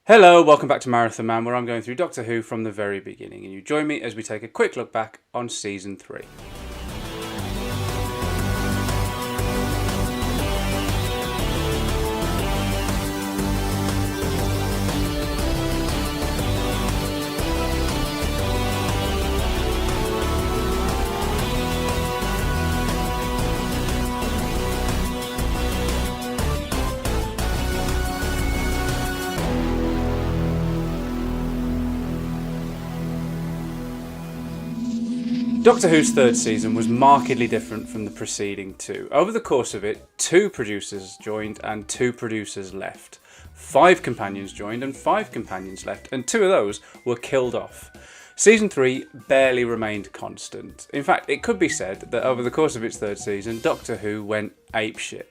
Hello, welcome back to Marathon Man, where I'm going through Doctor Who from the very beginning, and you join me as we take a quick look back on Season 3. Doctor Who's third season was markedly different from the preceding two. Over the course of it, 2 producers joined and 2 producers left. 5 companions joined and 5 companions left, and 2 of those were killed off. Season 3 barely remained constant. In fact, it could be said that over the course of its third season, Doctor Who went apeshit.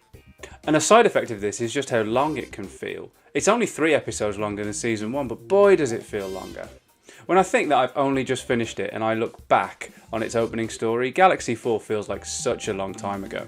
And a side effect of this is just how long it can feel. It's only 3 episodes longer than Season 1, but boy does it feel longer. When I think that I've only just finished it and I look back on its opening story, Galaxy 4 feels like such a long time ago.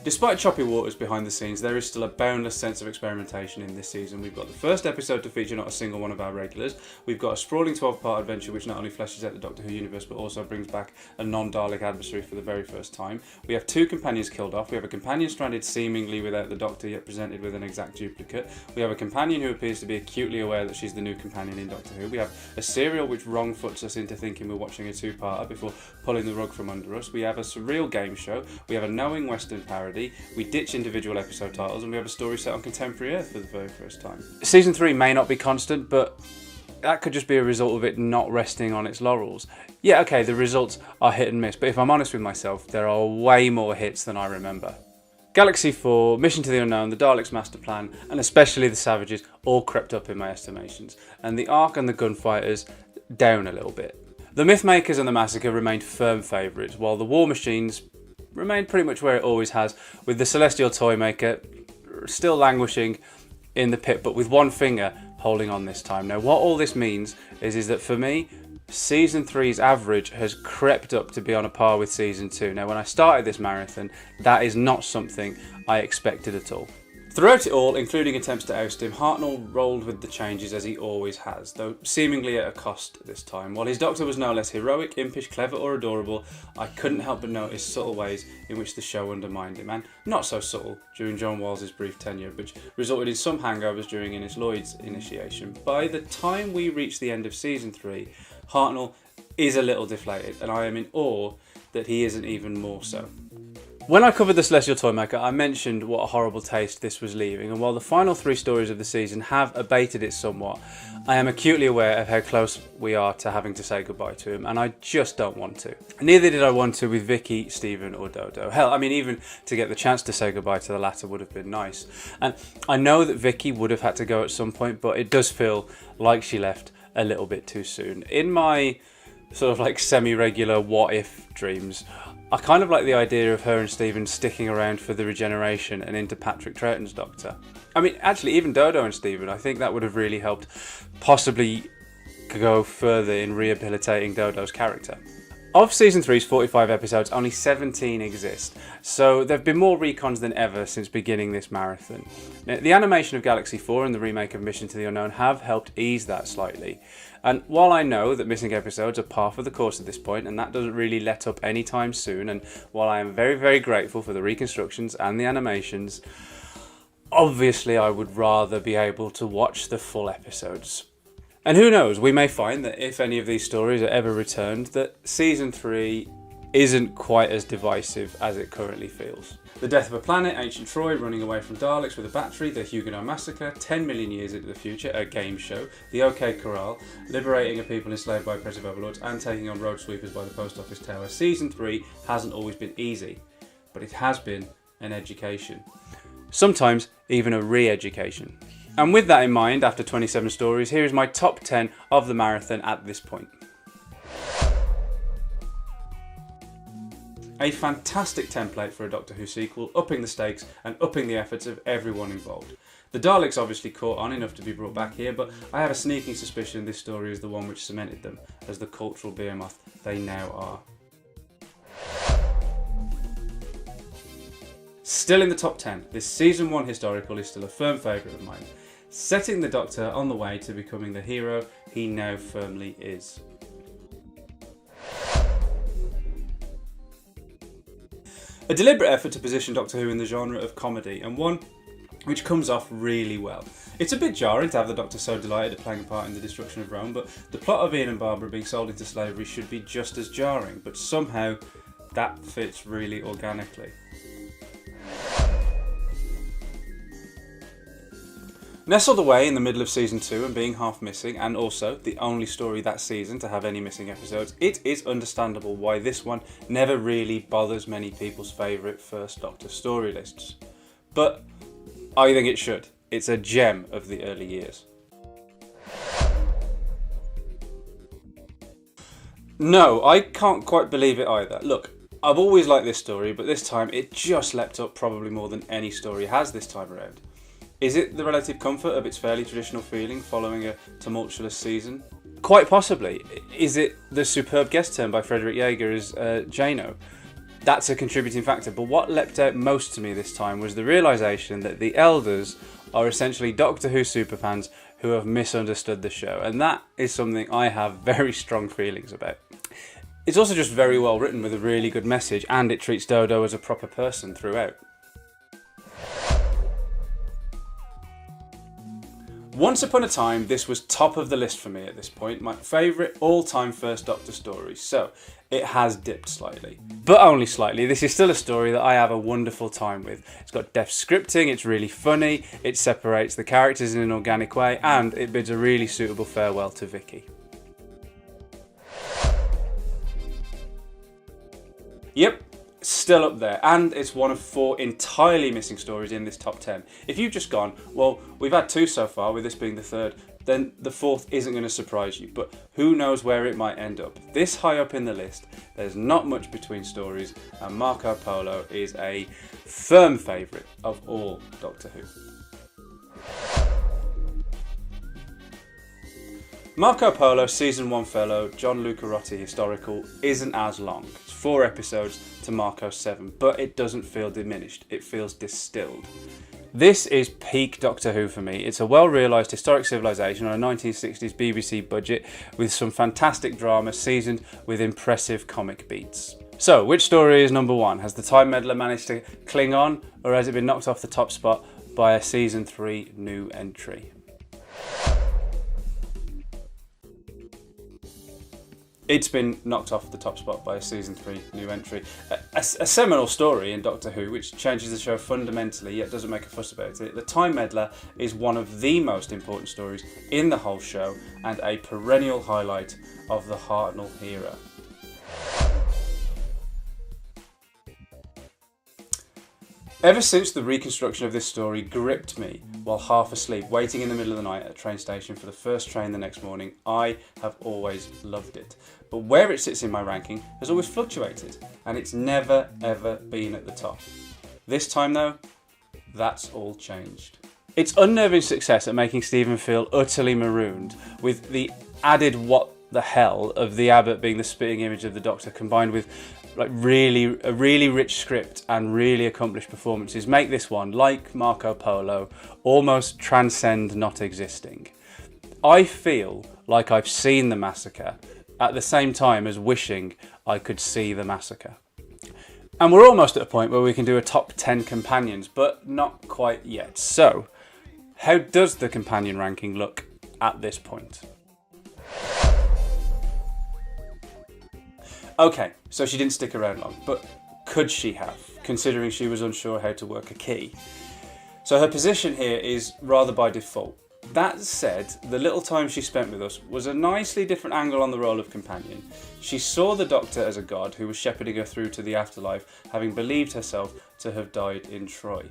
Despite choppy waters behind the scenes, there is still a boundless sense of experimentation in this season. We've got the first episode to feature not a single one of our regulars. We've got a sprawling 12-part adventure which not only fleshes out the Doctor Who universe but also brings back a non-Dalek adversary for the very first time. We have 2 companions killed off. We have a companion stranded seemingly without the Doctor yet presented with an exact duplicate. We have a companion who appears to be acutely aware that she's the new companion in Doctor Who. We have a serial which wrong-foots us into thinking we're watching a 2-parter before pulling the rug from under us. We have a surreal game show. We have a knowing Western parody. We ditch individual episode titles, and we have a story set on contemporary Earth for the very first time. Season 3 may not be constant, but that could just be a result of it not resting on its laurels. Yeah, okay, the results are hit and miss, but if I'm honest with myself, there are way more hits than I remember. Galaxy 4, Mission to the Unknown, the Daleks' Master Plan, and especially the Savages all crept up in my estimations, and the Ark and the Gunfighters down a little bit. The Mythmakers and the Massacre remained firm favourites, while the War Machines remained pretty much where it always has, with the Celestial Toymaker still languishing in the pit, but with one finger holding on this time. Now, what all this means is that for me, Season 3's average has crept up to be on a par with Season 2. Now, when I started this marathon, that is not something I expected at all. Throughout it all, including attempts to oust him, Hartnell rolled with the changes as he always has, though seemingly at a cost this time. While his Doctor was no less heroic, impish, clever or adorable, I couldn't help but notice subtle ways in which the show undermined him, and not so subtle during John Wiles' brief tenure, which resulted in some hangovers during Innes Lloyd's initiation. By the time we reach the end of Season 3, Hartnell is a little deflated, and I am in awe that he isn't even more so. When I covered the Celestial Toymaker, I mentioned what a horrible taste this was leaving, and while the final 3 stories of the season have abated it somewhat, I am acutely aware of how close we are to having to say goodbye to him, and I just don't want to. Neither did I want to with Vicky, Stephen or Dodo. Hell, I mean, even to get the chance to say goodbye to the latter would have been nice. And I know that Vicky would have had to go at some point, but it does feel like she left a little bit too soon. In my sort of like semi-regular what-if dreams, I kind of like the idea of her and Stephen sticking around for the regeneration and into Patrick Troughton's Doctor. I mean, actually, even Dodo and Stephen, I think that would have really helped possibly go further in rehabilitating Dodo's character. Of Season 3's 45 episodes, only 17 exist, so there have been more recons than ever since beginning this marathon. Now, the animation of Galaxy 4 and the remake of Mission to the Unknown have helped ease that slightly. And while I know that missing episodes are par for the course at this point, and that doesn't really let up anytime soon, and while I am very, very grateful for the reconstructions and the animations, obviously I would rather be able to watch the full episodes. And who knows, we may find that if any of these stories are ever returned, that Season 3 isn't quite as divisive as it currently feels. The death of a planet, ancient Troy running away from Daleks with a battery, the Huguenot massacre, 10 million years into the future, a game show, the OK Corral, liberating a people enslaved by oppressive overlords and taking on road sweepers by the post office tower. Season 3 hasn't always been easy, but it has been an education. Sometimes even a re-education. And with that in mind, after 27 stories, here is my top 10 of the marathon at this point. A fantastic template for a Doctor Who sequel, upping the stakes and upping the efforts of everyone involved. The Daleks obviously caught on enough to be brought back here, but I have a sneaking suspicion this story is the one which cemented them as the cultural behemoth they now are. Still in the top 10, this Season 1 historical is still a firm favourite of mine. setting the Doctor on the way to becoming the hero he now firmly is. A deliberate effort to position Doctor Who in the genre of comedy, and one which comes off really well. It's a bit jarring to have the Doctor so delighted at playing a part in the destruction of Rome, but the plot of Ian and Barbara being sold into slavery should be just as jarring, but somehow that fits really organically. Nestled away in the middle of season 2 and being half missing, and also the only story that season to have any missing episodes, it is understandable why this one never really bothers many people's favourite First Doctor story lists. But I think it should. It's a gem of the early years. No, I can't quite believe it either. Look, I've always liked this story, but this time it just leapt up probably more than any story has this time around. Is it the relative comfort of its fairly traditional feeling following a tumultuous season? Quite possibly. Is it the superb guest turn by Frederick Jaeger as Jano? That's a contributing factor, but what leapt out most to me this time was the realisation that the Elders are essentially Doctor Who superfans who have misunderstood the show, and that is something I have very strong feelings about. It's also just very well written with a really good message, and it treats Dodo as a proper person throughout. Once upon a time, this was top of the list for me at this point, my favourite all-time First Doctor story, so it has dipped slightly. But only slightly. This is still a story that I have a wonderful time with. It's got deft scripting, it's really funny, it separates the characters in an organic way, and it bids a really suitable farewell to Vicky. Yep. Still up there, and it's one of 4 entirely missing stories in this top 10. If you've just gone, well, we've had 2 so far, with this being the 3rd, then the 4th isn't going to surprise you, but who knows where it might end up. This high up in the list, there's not much between stories, and Marco Polo is a firm favourite of all Doctor Who. Marco Polo Season 1 fellow John Lucarotti historical isn't as long. It's 4 episodes to Marco's 7, but it doesn't feel diminished, it feels distilled. This is peak Doctor Who for me. It's a well-realised historic civilization on a 1960s BBC budget with some fantastic drama seasoned with impressive comic beats. So, which story is number 1? Has the Time Meddler managed to cling on, or has it been knocked off the top spot by a Season 3 new entry? It's been knocked off the top spot by a Season 3 new entry. A seminal story in Doctor Who which changes the show fundamentally yet doesn't make a fuss about it. The Time Meddler is one of the most important stories in the whole show and a perennial highlight of the Hartnell era. Ever since the reconstruction of this story gripped me while half asleep, waiting in the middle of the night at a train station for the first train the next morning, I have always loved it. But where it sits in my ranking has always fluctuated, and it's never ever been at the top. This time though, that's all changed. Its unnerving success at making Stephen feel utterly marooned, with the added what the hell of the Abbot being the spitting image of the Doctor, combined with a really rich script and really accomplished performances, make this one, like Marco Polo, almost transcend not existing. I feel like I've seen the massacre at the same time as wishing I could see the massacre. And we're almost at a point where we can do a top 10 companions, but not quite yet. So, how does the companion ranking look at this point? Okay, so she didn't stick around long, but could she have, considering she was unsure how to work a key? So her position here is rather by default. That said, the little time she spent with us was a nicely different angle on the role of companion. She saw the Doctor as a god who was shepherding her through to the afterlife, having believed herself to have died in Troy.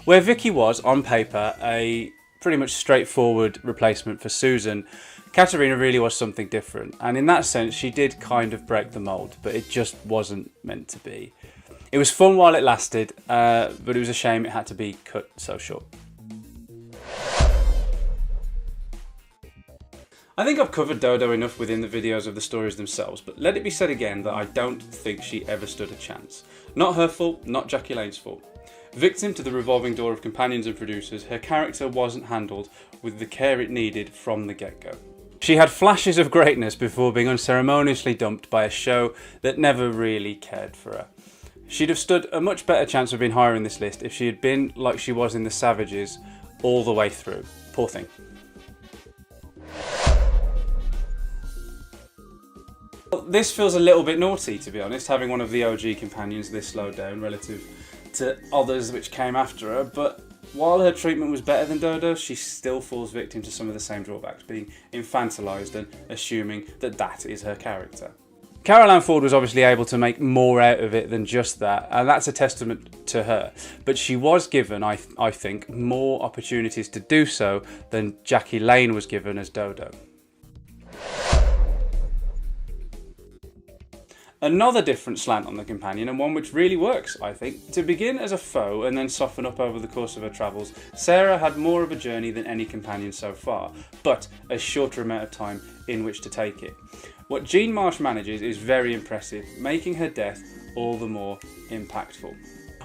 Where Vicky was, on paper, a pretty much straightforward replacement for Susan, Katerina really was something different, and in that sense she did kind of break the mould, but it just wasn't meant to be. It was fun while it lasted, but it was a shame it had to be cut so short. I think I've covered Dodo enough within the videos of the stories themselves, but let it be said again that I don't think she ever stood a chance. Not her fault, not Jackie Lane's fault. Victim to the revolving door of companions and producers, her character wasn't handled with the care it needed from the get-go. She had flashes of greatness before being unceremoniously dumped by a show that never really cared for her. She'd have stood a much better chance of being higher in this list if she had been like she was in The Savages all the way through. Poor thing. This feels a little bit naughty, to be honest, having one of the OG companions this slowed down relative to others which came after her, but while her treatment was better than Dodo, she still falls victim to some of the same drawbacks, being infantilised and assuming that that is her character. Carol Ann Ford was obviously able to make more out of it than just that, and that's a testament to her, but she was given, I think, more opportunities to do so than Jackie Lane was given as Dodo. Another different slant on the companion, and one which really works, I think. To begin as a foe and then soften up over the course of her travels, Sarah had more of a journey than any companion so far, but a shorter amount of time in which to take it. What Jean Marsh manages is very impressive, making her death all the more impactful.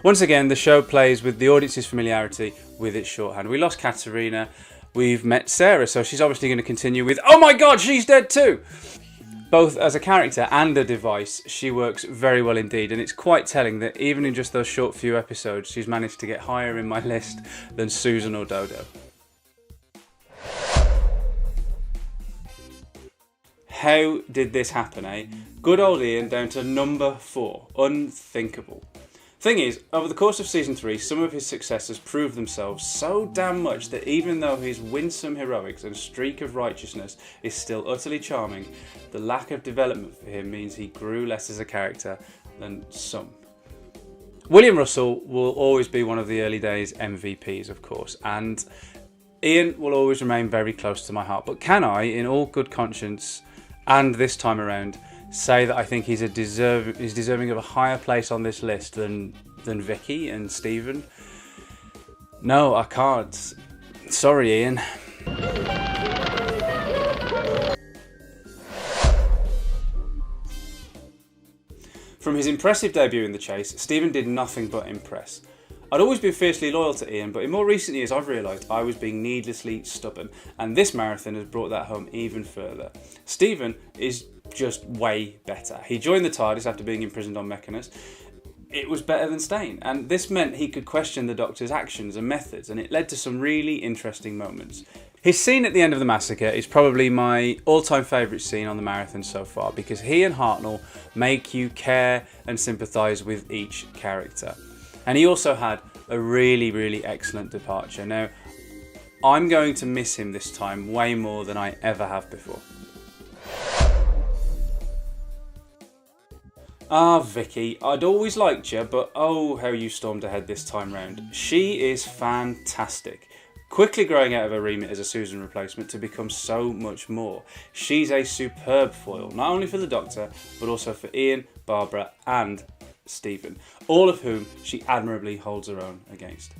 Once again, the show plays with the audience's familiarity with its shorthand. We lost Katerina, we've met Sarah, so she's obviously going to continue with, "Oh my god, she's dead too!" Both as a character and a device, she works very well indeed, and it's quite telling that even in just those short few episodes, she's managed to get higher in my list than Susan or Dodo. How did this happen, eh? Good old Ian down to number 4. Unthinkable. Thing is, over the course of season 3, some of his successors proved themselves so damn much that even though his winsome heroics and streak of righteousness is still utterly charming, the lack of development for him means he grew less as a character than some. William Russell will always be one of the early days MVPs, of course, and Ian will always remain very close to my heart. But can I, in all good conscience, and this time around, say that I think he's deserving of a higher place on this list than Vicky and Stephen? No, I can't. Sorry, Ian. From his impressive debut in The Chase, Stephen did nothing but impress. I'd always been fiercely loyal to Ian, but in more recent years I've realised I was being needlessly stubborn, and this marathon has brought that home even further. Stephen is just way better. He joined the TARDIS after being imprisoned on Mechanus. It was better than staying, and this meant he could question the Doctor's actions and methods, and it led to some really interesting moments. His scene at the end of the massacre is probably my all-time favourite scene on the marathon so far, because he and Hartnell make you care and sympathise with each character. And he also had a really, really excellent departure. Now, I'm going to miss him this time way more than I ever have before. Ah, Vicky, I'd always liked you, but oh, how you stormed ahead this time round. She is fantastic. Quickly growing out of her remit as a Susan replacement to become so much more. She's a superb foil, not only for the Doctor, but also for Ian, Barbara and Stephen, all of whom she admirably holds her own against.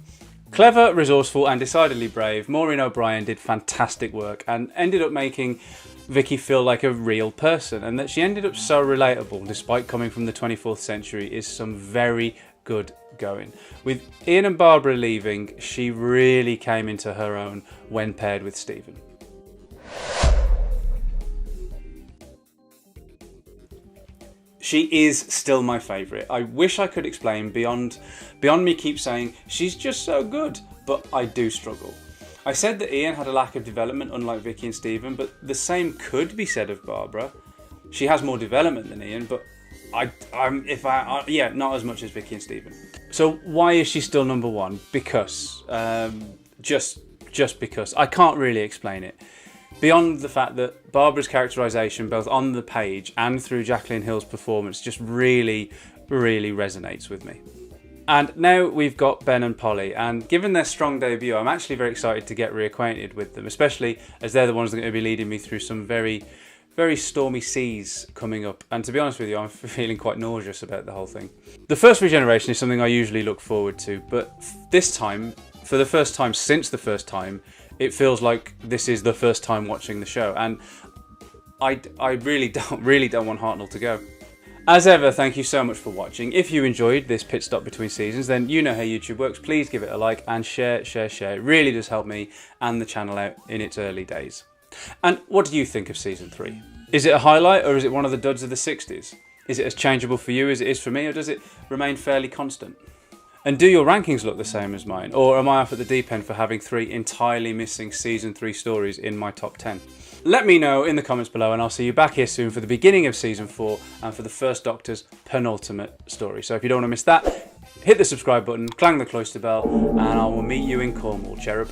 Clever, resourceful and decidedly brave, Maureen O'Brien did fantastic work and ended up making Vicky feel like a real person, and that she ended up so relatable despite coming from the 24th century is some very good going. With Ian and Barbara leaving, she really came into her own when paired with Stephen. She is still my favourite. I wish I could explain beyond me keep saying she's just so good, but I do struggle. I said that Ian had a lack of development unlike Vicky and Stephen, but the same could be said of Barbara. She has more development than Ian, but not as much as Vicky and Stephen. So why is she still number 1? Because just because. I can't really explain it. Beyond the fact that Barbara's characterisation, both on the page and through Jacqueline Hill's performance, just really, really resonates with me. And now we've got Ben and Polly, and given their strong debut, I'm actually very excited to get reacquainted with them, especially as they're the ones that are going to be leading me through some very, very stormy seas coming up. And to be honest with you, I'm feeling quite nauseous about the whole thing. The first regeneration is something I usually look forward to, but this time, for the first time since the first time, it feels like this is the first time watching the show, and I really don't want Hartnell to go. As ever, thank you so much for watching. If you enjoyed this pit stop between seasons, then you know how YouTube works. Please give it a like and share. It really does help me and the channel out in its early days. And what do you think of Season 3? Is it a highlight, or is it one of the duds of the 60s? Is it as changeable for you as it is for me, or does it remain fairly constant? And do your rankings look the same as mine, or am I off at the deep end for having 3 entirely missing Season 3 stories in my top 10? Let me know in the comments below, and I'll see you back here soon for the beginning of Season 4 and for the First Doctor's penultimate story. So if you don't want to miss that, hit the subscribe button, clang the cloister bell, and I will meet you in Cornwall, Cherub.